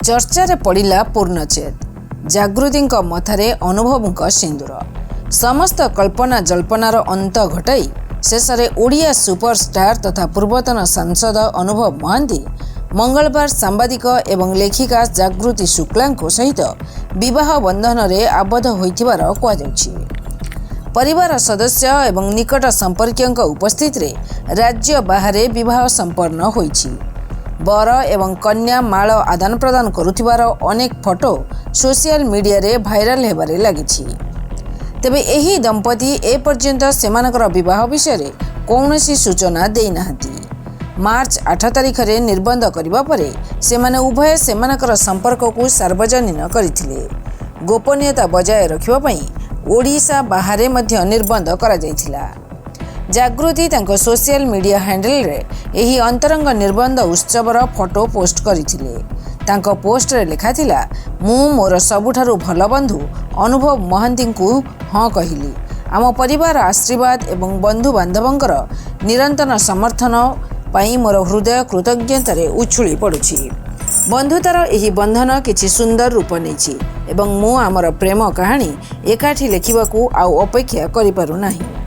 चर्चारे पड़िला पूर्णचेद जागृति मथारे अनुभव सिंदूर समस्त कल्पना जल्पनार अंत घटाई शेषे ओडिया सुपरस्टार तथा पूर्वतन सांसद अनुभव महांती मंगलवार सांबादिक एवं लेखिका जागृति शुक्ला सहित विवाह बंधन में आबद्ध होइथिबार कहुछि। परिवार सदस्य एवं निकट संपर्क उपस्थित रे राज्य बाहर विवाह संपन्न होइछि। बर एवं कन्या माल आदान प्रदान करुथिबार अनेक फोटो सोशल मीडिया रे भाइराल हेबारे लागिछि। तेबे एही दंपति एपर्यंत सेमानकर विवाह विषय कौनसी सूचना देई नाहंती। मार्च 8 तारिख रे निर्बंध करिबा परे सेमाने उभय सेमानकर संपर्क को सार्वजनीन करिथिले। गोपनीयता बजाय रखिबा पई ओडिशा बाहर मध्य निर्बंध करा जायथिला। जागृति तांको सोशल मीडिया हैंडल रे एही अंतरंग निर्बंध उत्सवर फोटो पोस्ट करिथिले। तांको पोस्ट रे लिखा थिला, मु मोर सबुठारु भल बंधु अनुभव महांती को हाँ कहली। आम परिवार आशीर्वाद एवं बंधु बांधवंकर निरंतर समर्थन पाई मोर हृदय कृतज्ञतारे उछुली पड़ुछि। बंधुतार एही बंधन किछि सुंदर रूप नेछि एवं मु आमर प्रेम कहानी एकाठी लेखिबाकू आउ अपेक्षा करि पारु नाही।